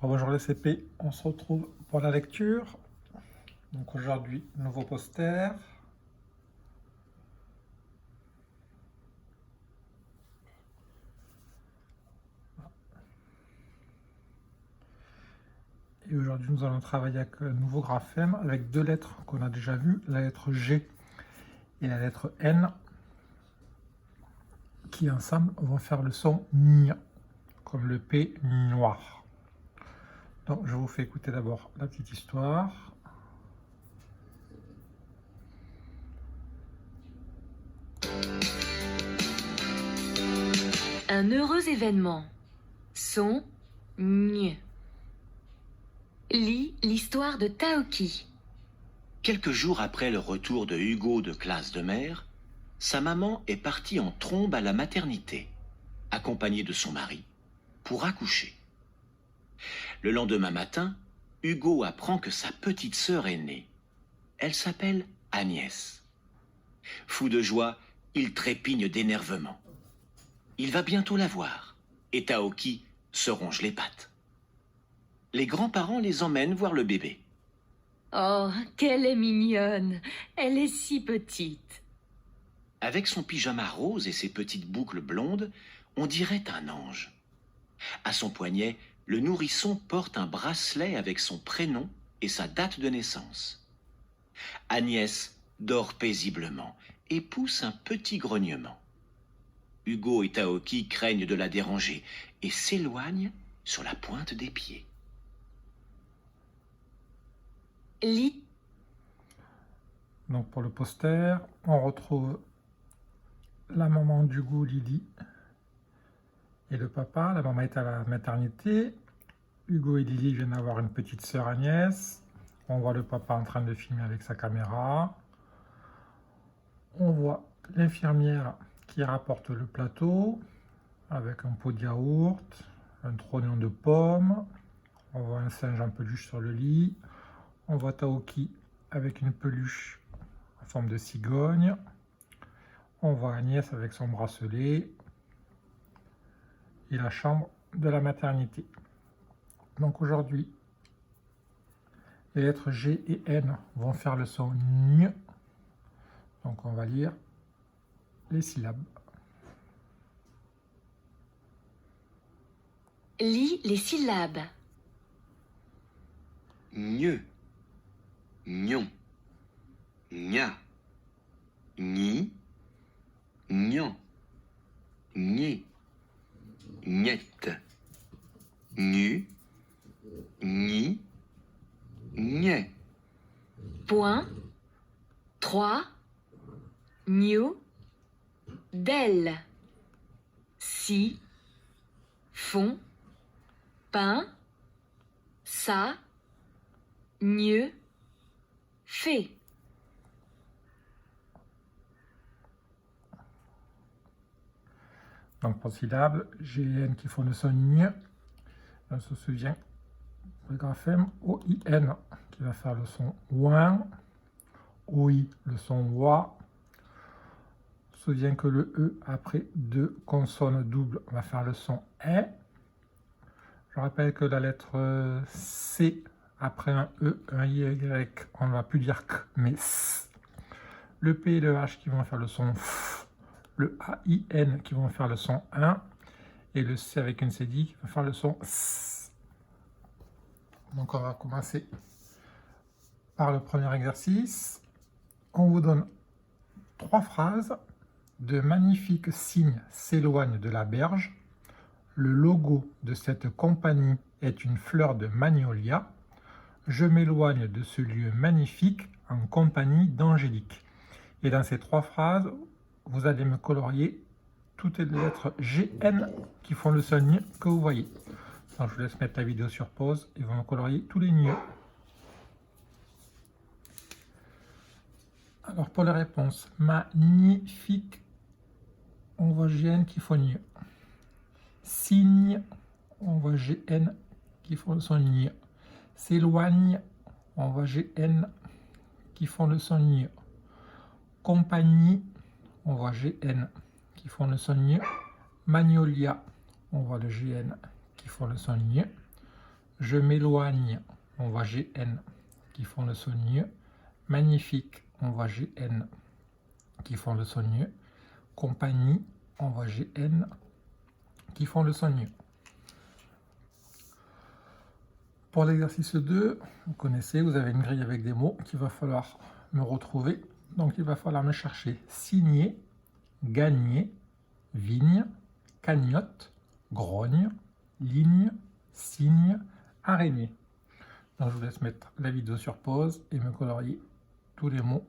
Bonjour les CP, on se retrouve pour la lecture. Donc aujourd'hui, nouveau poster. Et aujourd'hui, nous allons travailler avec un nouveau graphème avec deux lettres qu'on a déjà vues, la lettre G et la lettre N, qui ensemble vont faire le son N, comme le P noir. Donc je vous fais écouter d'abord la petite histoire. Un heureux événement. Son Ñ. Lis l'histoire de Taoki. Quelques jours après le retour de Hugo de classe de mer, sa maman est partie en trombe à la maternité, accompagnée de son mari, pour accoucher. Le lendemain matin, Hugo apprend que sa petite sœur est née. Elle s'appelle Agnès. Fou de joie, il trépigne d'énervement. Il va bientôt la voir, et Taoki se ronge les pattes. Les grands-parents les emmènent voir le bébé. Oh, qu'elle est mignonne. Elle est si petite. Avec son pyjama rose et ses petites boucles blondes, on dirait un ange. À son poignet, le nourrisson porte un bracelet avec son prénom et sa date de naissance. Agnès dort paisiblement et pousse un petit grognement. Hugo et Taoki craignent de la déranger et s'éloignent sur la pointe des pieds. Lis. Donc pour le poster, on retrouve la maman d'Hugo, Lily, et le papa. La maman est à la maternité. Hugo et Lily viennent d'avoir une petite sœur Agnès. On voit le papa en train de filmer avec sa caméra. On voit l'infirmière qui rapporte le plateau avec un pot de yaourt, un trognon de pomme. On voit un singe en peluche sur le lit. On voit Taoki avec une peluche en forme de cigogne. On voit Agnès avec son bracelet et la chambre de la maternité. Donc aujourd'hui, les lettres G et N vont faire le son N. Donc on va lire les syllabes. Lis les syllabes. Gneu, gnon, gna, gni, gnan, gné, gnette, gnu, gni, gnet. Point. 3. New. Del. Si. Fond. Pain. Ça. Mieux. Fait. Donc pour syllabes, G et N qui font le son N. On se souvient le graphème O-I-N qui va faire le son ouin. OI le son wa. On se souvient que le E après deux consonnes doubles va faire le son E. Je rappelle que la lettre C après un E, un Y, on ne va plus dire K, mais S. Le P et le H qui vont faire le son F. Le A-I-N qui vont faire le son 1. Et le C avec une cédille qui va faire le son S. Donc on va commencer par le premier exercice. On vous donne 3 phrases. De magnifiques cygnes s'éloignent de la berge. Le logo de cette compagnie est une fleur de magnolia. Je m'éloigne de ce lieu magnifique en compagnie d'Angélique. Et dans ces 3 phrases, vous allez me colorier toutes les lettres G, N qui font le son N que vous voyez. Donc, je vous laisse mettre la vidéo sur pause et vous me colorier tous les N. Alors pour les réponses, magnifique, on voit GN qui font N. Signe, on voit GN qui font le son N. S'éloigne, on voit GN qui font le son N. Compagnie, on voit GN qui font le son N. Magnolia, on voit le GN qui font le son N. Je m'éloigne, on voit GN qui font le son ñ. Magnifique, on voit GN qui font le son ñ. Compagnie, on voit GN qui font le son ñ. Pour l'exercice 2, vous connaissez, vous avez une grille avec des mots qu'il va falloir me retrouver. Donc il va falloir me chercher signer, gagner, vigne, cagnotte, grogne, ligne, signe, araignée. Donc je vous laisse mettre la vidéo sur pause et me colorier tous les mots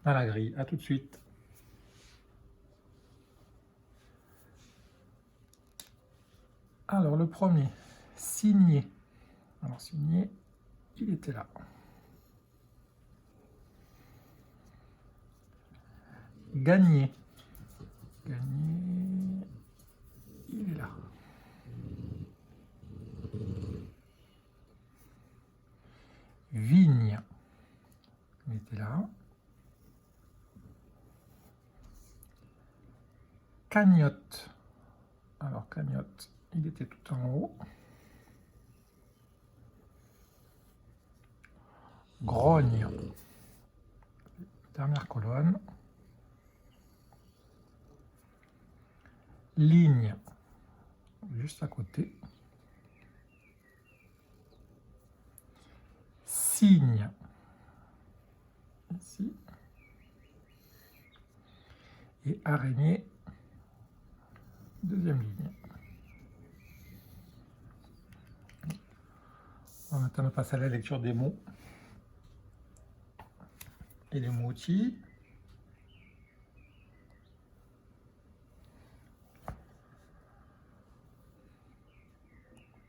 dans la grille. A tout de suite. Alors le premier, signer. Alors signer, il était là. Gagner. Gagner, il est là. Vigne, il était là. Cagnotte. Alors cagnotte, il était tout en haut. Grogne, dernière colonne. Ligne, juste à côté. Signe, ici. Et araignée, deuxième ligne. On va maintenant passer à la lecture des mots et les mots outils.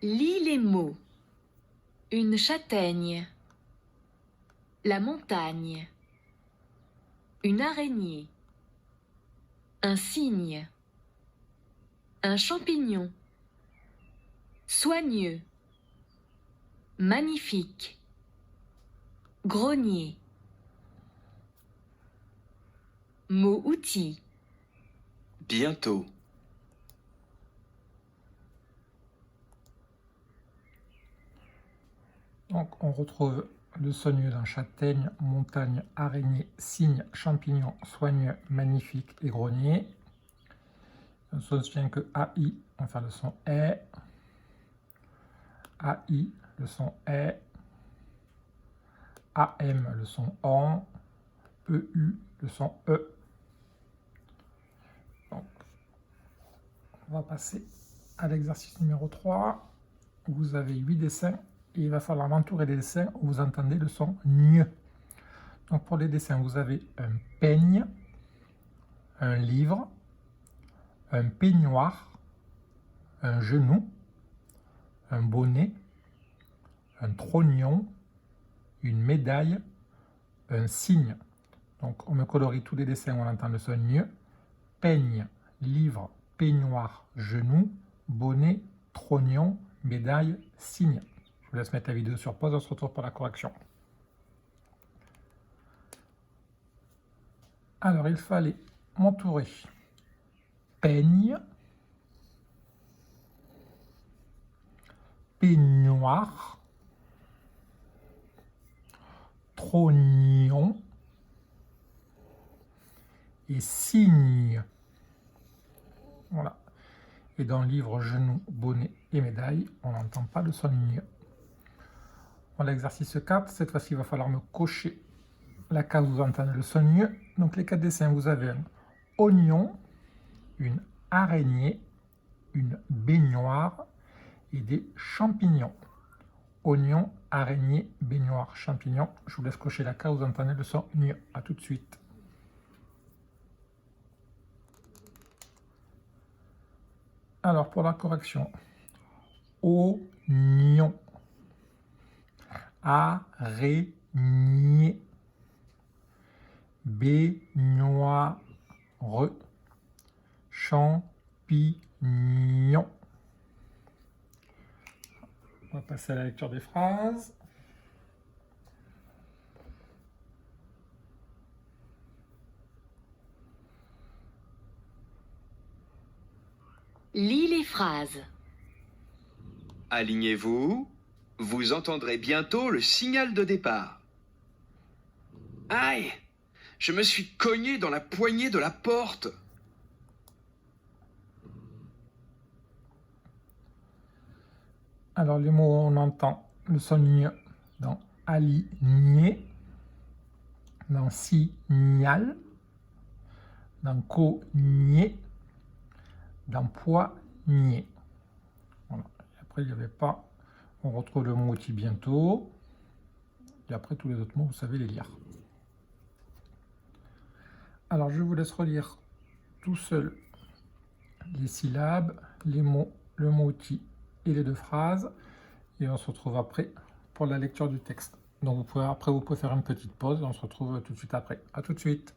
Lis les mots. Une châtaigne. La montagne. Une araignée. Un cygne. Un champignon. Soigneux. Magnifique. Grenier. Mot outil. Bientôt. Donc on retrouve le soigneux dans châtaigne, montagne, araignée, cygne, champignon, soigneux, magnifique et grenier. On se souvient que AI, on va faire le son E. AI, le son E. AM, le son ON. EU, le son E. Donc, on va passer à l'exercice numéro 3. Vous avez 8 dessins. Et il va falloir m'entourer les dessins où vous entendez le son ñ. Donc pour les dessins, vous avez un peigne, un livre, un peignoir, un genou, un bonnet, un trognon, une médaille, un cygne. Donc on me colorie tous les dessins où on entend le son ñ. Peigne, livre, peignoir, genou, bonnet, trognon, médaille, cygne. Je vous laisse mettre la vidéo sur pause, on se retrouve pour la correction. Alors, il fallait m'entourer peigne, peignoir, trognon et cygne. Voilà. Et dans le livre genou, bonnet et médaille, on n'entend pas le son ñ. Pour l'exercice 4, cette fois-ci, il va falloir me cocher la case où vous entendez le son ñ. Donc les 4 dessins, vous avez un oignon, une araignée, une baignoire et des champignons. Oignon, araignée, baignoire, champignon. Je vous laisse cocher la case où vous entendez le son ñ. A tout de suite. Alors pour la correction, oignon. Araignée, baignoire, champignon. On va passer à la lecture des phrases. Lis les phrases. Alignez-vous. Vous entendrez bientôt le signal de départ. Aïe! Je me suis cogné dans la poignée de la porte. Alors, les mots, on entend le son ñ dans aligné, dans signal, dans cogné, dans poignet. Voilà. Et après, il n'y avait pas. On retrouve le mot outil bientôt. Et après, tous les autres mots, vous savez les lire. Alors, je vous laisse relire tout seul les syllabes, les mots, le mot outil et les deux phrases. Et on se retrouve après pour la lecture du texte. Donc, vous pouvez faire une petite pause et on se retrouve tout de suite après. À tout de suite.